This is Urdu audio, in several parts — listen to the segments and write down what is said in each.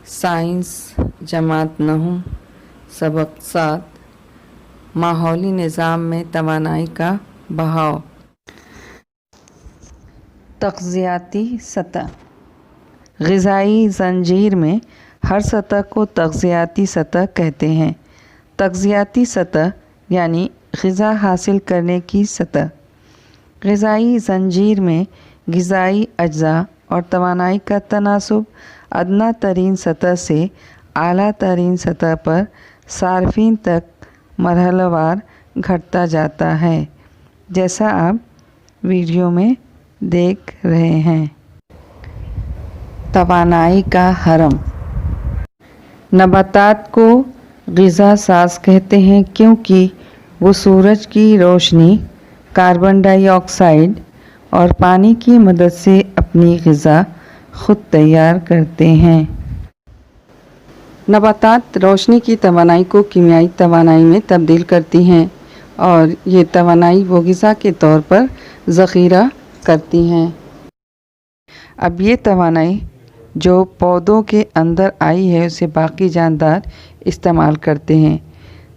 سائنس جماعت 9 سبق 7 ماحولی نظام میں توانائی کا بہاؤ۔ تغذیاتی سطح۔ غذائی زنجیر میں ہر سطح کو تغذیاتی سطح کہتے ہیں۔ تغذیاتی سطح یعنی غذا حاصل کرنے کی سطح۔ غذائی زنجیر میں غذائی اجزاء اور توانائی کا تناسب ادنیٰ ترین سطح سے اعلیٰ ترین سطح پر صارفین تک مرحلہ وار گھٹتا جاتا ہے، جیسا آپ ویڈیو میں دیکھ رہے ہیں۔ توانائی کا ہرم۔ نباتات کو غذا ساز کہتے ہیں کیونکہ وہ سورج کی روشنی، کاربن ڈائی آکسائیڈ اور پانی کی مدد سے اپنی غذا خود تیار کرتے ہیں۔ نباتات روشنی کی توانائی کو کیمیائی توانائی میں تبدیل کرتی ہیں اور یہ توانائی وہ غذا کے طور پر ذخیرہ کرتی ہیں۔ اب یہ توانائی جو پودوں کے اندر آئی ہے اسے باقی جاندار استعمال کرتے ہیں۔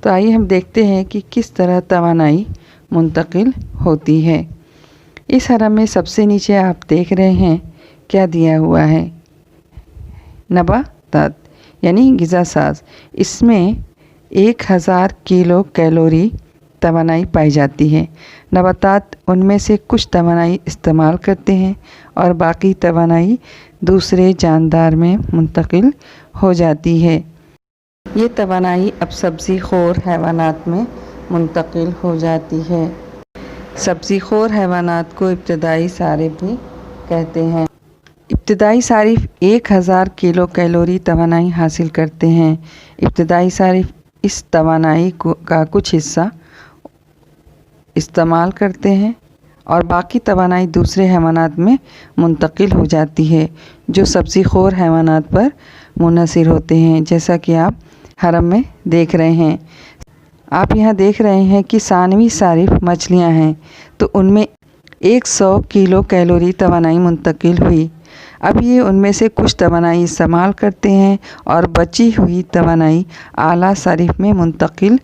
تو آئیے ہم دیکھتے ہیں کہ کس طرح توانائی منتقل ہوتی ہے۔ اس ہرم میں سب سے نیچے آپ دیکھ رہے ہیں کیا دیا ہوا ہے؟ نباتات یعنی غذا ساز۔ اس میں 1000 کلو کیلوری توانائی پائی جاتی ہے۔ نباتات ان میں سے کچھ توانائی استعمال کرتے ہیں اور باقی توانائی دوسرے جاندار میں منتقل ہو جاتی ہے۔ یہ توانائی اب سبزی خور حیوانات میں منتقل ہو جاتی ہے۔ سبزی خور حیوانات کو ابتدائی صارف بھی کہتے ہیں۔ ابتدائی صارف 1000 کلو کیلوری توانائی حاصل کرتے ہیں۔ ابتدائی صارف اس توانائی کا کچھ حصہ استعمال کرتے ہیں اور باقی توانائی دوسرے حیوانات میں منتقل ہو جاتی ہے جو سبزی خور حیوانات پر منحصر ہوتے ہیں، جیسا کہ آپ حرم میں دیکھ رہے ہیں۔ آپ یہاں دیکھ رہے ہیں کہ ثانوی صارف مچھلیاں ہیں، تو ان میں 100 کلو کیلوری توانائی منتقل ہوئی۔ اب یہ ان میں سے کچھ توانائی استعمال کرتے ہیں اور بچی ہوئی توانائی اعلیٰ صارف میں منتقل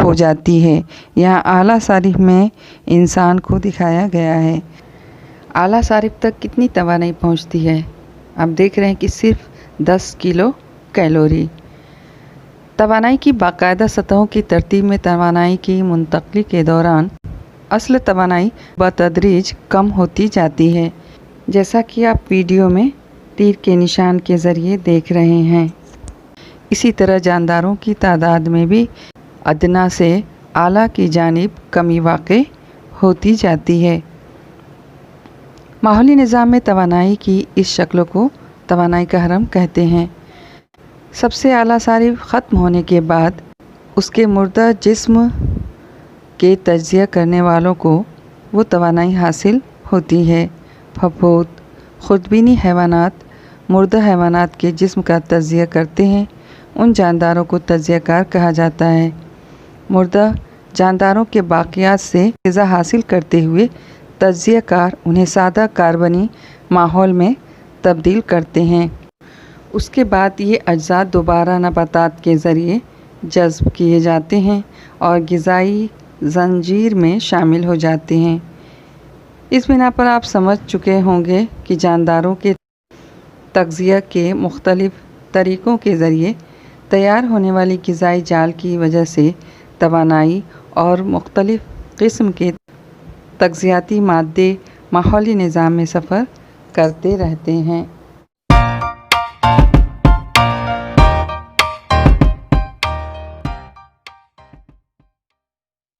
ہو جاتی ہے۔ یہاں اعلیٰ صارف میں انسان کو دکھایا گیا ہے۔ اعلیٰ صارف تک کتنی توانائی پہنچتی ہے؟ آپ دیکھ رہے ہیں کہ صرف 10 کلو کیلوری۔ توانائی کی باقاعدہ سطحوں کی ترتیب میں توانائی کی منتقلی کے دوران اصل توانائی بتدریج کم ہوتی جاتی ہے، جیسا کہ آپ ویڈیو میں تیر کے نشان کے ذریعے دیکھ رہے ہیں۔ اسی طرح جانداروں کی تعداد میں بھی ادنیٰ سے اعلیٰ کی جانب کمی واقع ہوتی جاتی ہے۔ ماحولی نظام میں توانائی کی اس شکل کو توانائی کا ہرم کہتے ہیں۔ سب سے اعلیٰ صارف ختم ہونے کے بعد اس کے مردہ جسم کے تجزیہ کرنے والوں کو وہ توانائی حاصل ہوتی ہے۔ پھپھوت خودبینی حیوانات مردہ حیوانات کے جسم کا تجزیہ کرتے ہیں۔ ان جانداروں کو تجزیہ کار کہا جاتا ہے۔ مردہ جانداروں کے باقیات سے غذا حاصل کرتے ہوئے تجزیہ کار انہیں سادہ کاربنی ماحول میں تبدیل کرتے ہیں۔ اس کے بعد یہ اجزاء دوبارہ نباتات کے ذریعے جذب کیے جاتے ہیں اور غذائی زنجیر میں شامل ہو جاتے ہیں۔ اس بنا پر آپ سمجھ چکے ہوں گے کہ جانداروں کے تغذیہ کے مختلف طریقوں کے ذریعے تیار ہونے والی غذائی جال کی وجہ سے توانائی اور مختلف قسم کے تغذیاتی مادے ماحولی نظام میں سفر کرتے رہتے ہیں۔